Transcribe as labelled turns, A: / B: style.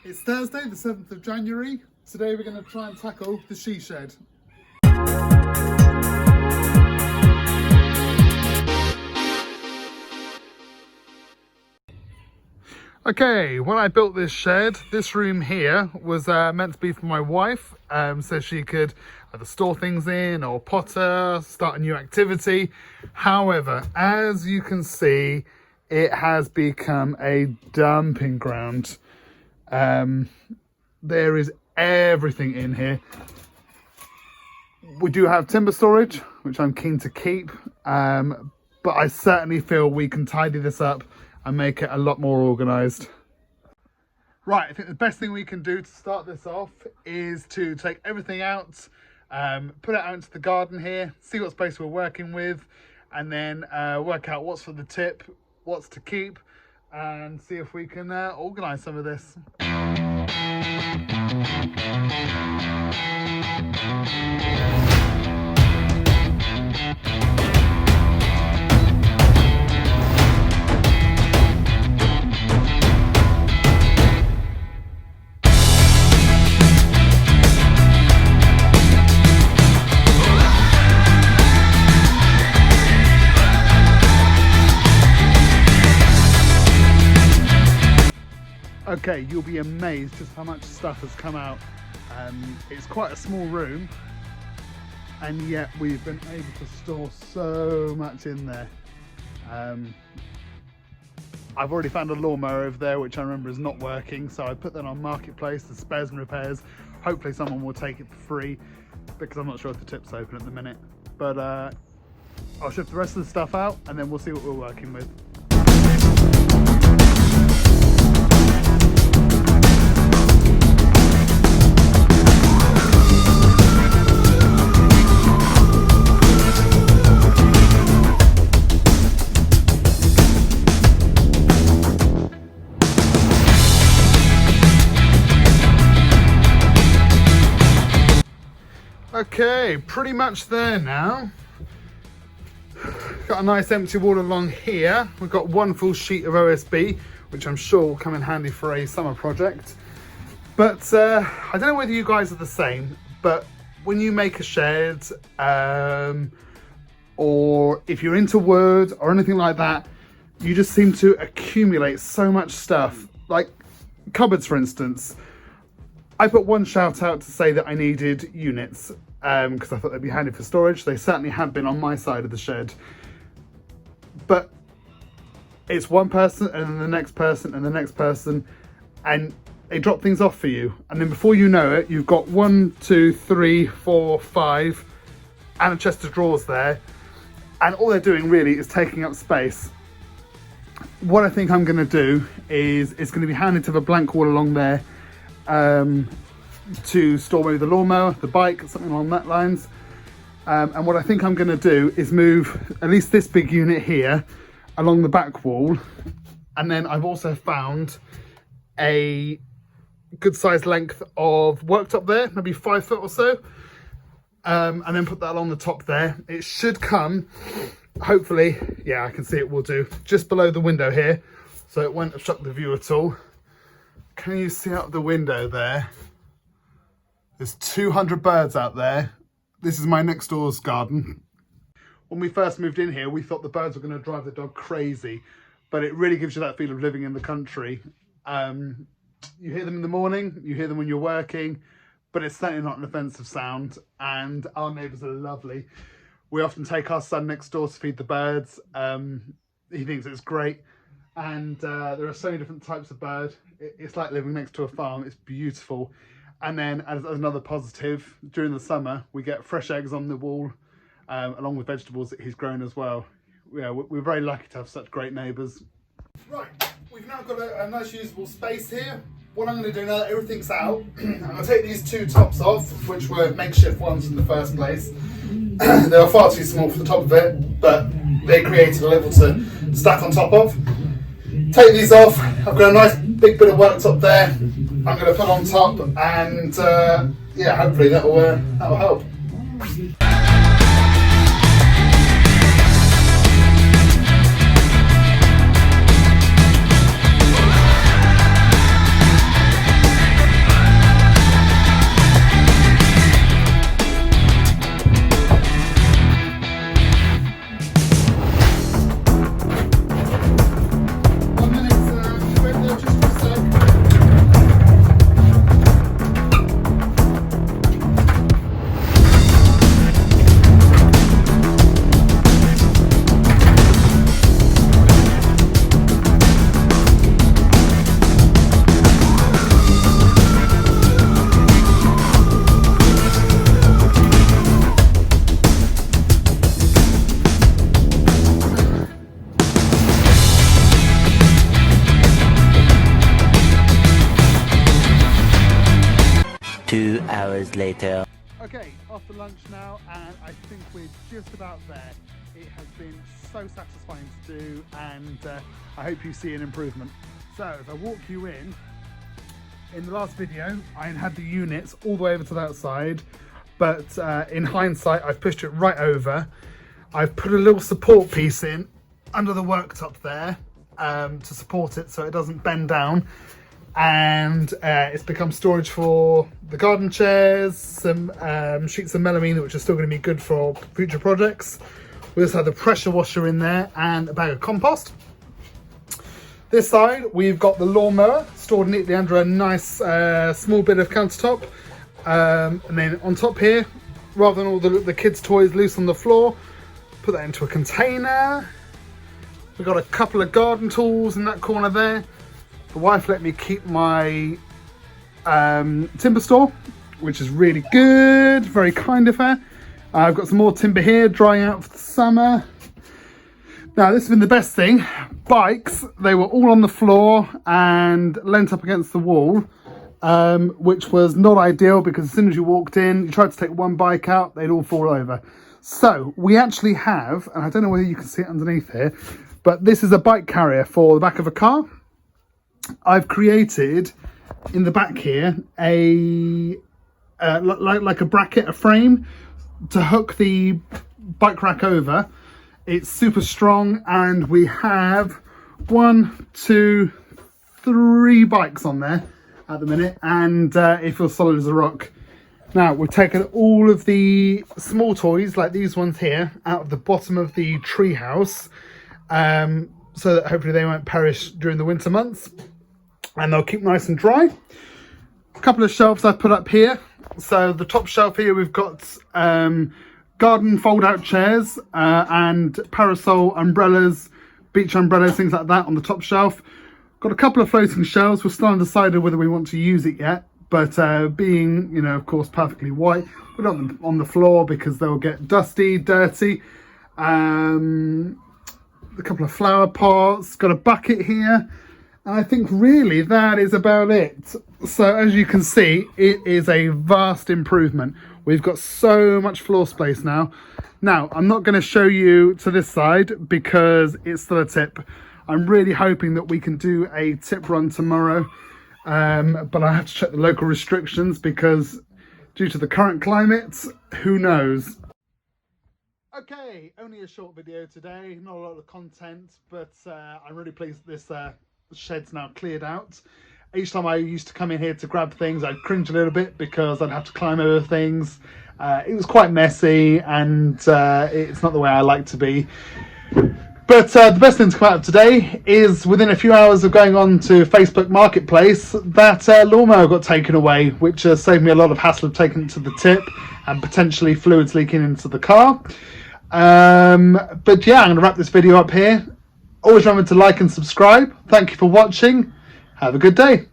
A: It's Thursday, the 7th of January. Today we're going to try and tackle the she shed. Okay, when I built this shed, this room here was meant to be for my wife, so she could either store things in or potter, start a new activity. However, as you can see, it has become a dumping ground. There is everything in here. We do have timber storage, which I'm keen to keep, but I certainly feel we can tidy this up and make it a lot more organised. Right, I think the best thing we can do to start this off is to take everything out, put it out into the garden here, see what space we're working with, and then work out what's for the tip, what's to keep, and see if we can organise some of this. Okay, you'll be amazed just how much stuff has come out. It's quite a small room, and yet we've been able to store so much in there. I've already found a lawnmower over there, which I remember is not working, so I put that on Marketplace, the spares and repairs. Hopefully someone will take it for free, because I'm not sure if the tip's open at the minute. But I'll shift the rest of the stuff out, and then we'll see what we're working with. Okay, pretty much there now. Got a nice empty wall along here. We've got one full sheet of OSB, which I'm sure will come in handy for a summer project. But I don't know whether you guys are the same, but when you make a shed, or if you're into wood or anything like that, you just seem to accumulate so much stuff. Like cupboards, for instance. I put one shout out to say that I needed units because I thought they'd be handy for storage. They certainly have been on my side of the shed. But it's one person and then the next person and the next person, and they drop things off for you. And then before you know it, you've got 1, 2, 3, 4, 5 and a chest of drawers there. And all they're doing really is taking up space. What I think I'm going to do is it's going to be handy to have a blank wall along there to store maybe the lawnmower, the bike, something along that lines. And what I think I'm going to do is move at least this big unit here along the back wall, and then I've also found a good sized length of worktop there, maybe 5 foot or so, and then put that along the top there. It should come, hopefully, yeah, I can see it will do, just below the window here, so it won't obstruct the view at all. Can you see out the window there? There's 200 birds out there. This is my next door's garden. When we first moved in here, we thought the birds were going to drive the dog crazy, but it really gives you that feel of living in the country. You hear them in the morning, you hear them when you're working, but it's certainly not an offensive sound, and our neighbours are lovely. We often take our son next door to feed the birds. He thinks it's great. And there are so many different types of bird. It's like living next to a farm. It's beautiful. And then as another positive, during the summer, we get fresh eggs on the wall, along with vegetables that he's grown as well. Yeah, we're very lucky to have such great neighbours. Right, we've now got a nice usable space here. What I'm going to do now that everything's out, I'm going to take these 2 tops off, which were makeshift ones in the first place. They were far too small for the top of it, but they created a level to stack on top of. Take these off. I've got a nice big bit of worktop there. I'm going to put on top, and yeah, hopefully that'll help.
B: 2 hours later.
A: Okay, after lunch now, and I think we're just about there. It has been so satisfying to do, and I hope you see an improvement. So as I walk you in the last video, I had the units all the way over to that side, but in hindsight, I've pushed it right over. I've put a little support piece in under the worktop there to support it so it doesn't bend down. And it's become storage for the garden chairs, some sheets of melamine which are still going to be good for future projects. We also have the pressure washer in there and a bag of compost. This side we've got the lawnmower stored neatly under a nice small bit of countertop, and then on top here, rather than all the kids' toys loose on the floor, put that into a container. We've got a couple of garden tools in that corner there. The wife let me keep my timber store, which is really good, very kind of her. I've got some more timber here drying out for the summer. Now this has been the best thing. Bikes, they were all on the floor and leant up against the wall, which was not ideal because as soon as you walked in, you tried to take one bike out, they'd all fall over. So we actually have, and I don't know whether you can see it underneath here, but this is a bike carrier for the back of a car. I've created in the back here a like a bracket, a frame to hook the bike rack over. It's super strong, and we have 1, 2, 3 bikes on there at the minute, and it feels solid as a rock. Now we've taken all of the small toys like these ones here out of the bottom of the tree house, so that hopefully they won't perish during the winter months and they'll keep nice and dry. A couple of shelves I've put up here. So the top shelf here we've got garden fold out chairs and parasol umbrellas, beach umbrellas, things like that on the top shelf. Got a couple of floating shelves. We're still undecided whether we want to use it yet, but being, you know, of course perfectly white, we don't want them on the floor because they'll get dusty, dirty. A couple of flower pots, got a bucket here, and I think really that is about it. So as you can see, it is a vast improvement. We've got so much floor space now. Now I'm not going to show you to this side because it's still a tip. I'm really hoping that we can do a tip run tomorrow, but I have to check the local restrictions because due to the current climate, who knows. Okay, only a short video today, not a lot of content, but I'm really pleased that this shed's now cleared out. Each time I used to come in here to grab things, I'd cringe a little bit because I'd have to climb over things. It was quite messy, and it's not the way I like to be. But the best thing to come out of today is within a few hours of going on to Facebook Marketplace, that lawnmower got taken away, which saved me a lot of hassle of taking it to the tip and potentially fluids leaking into the car. But yeah, I'm going to wrap this video up here. Always remember to like and subscribe. Thank you for watching. Have a good day.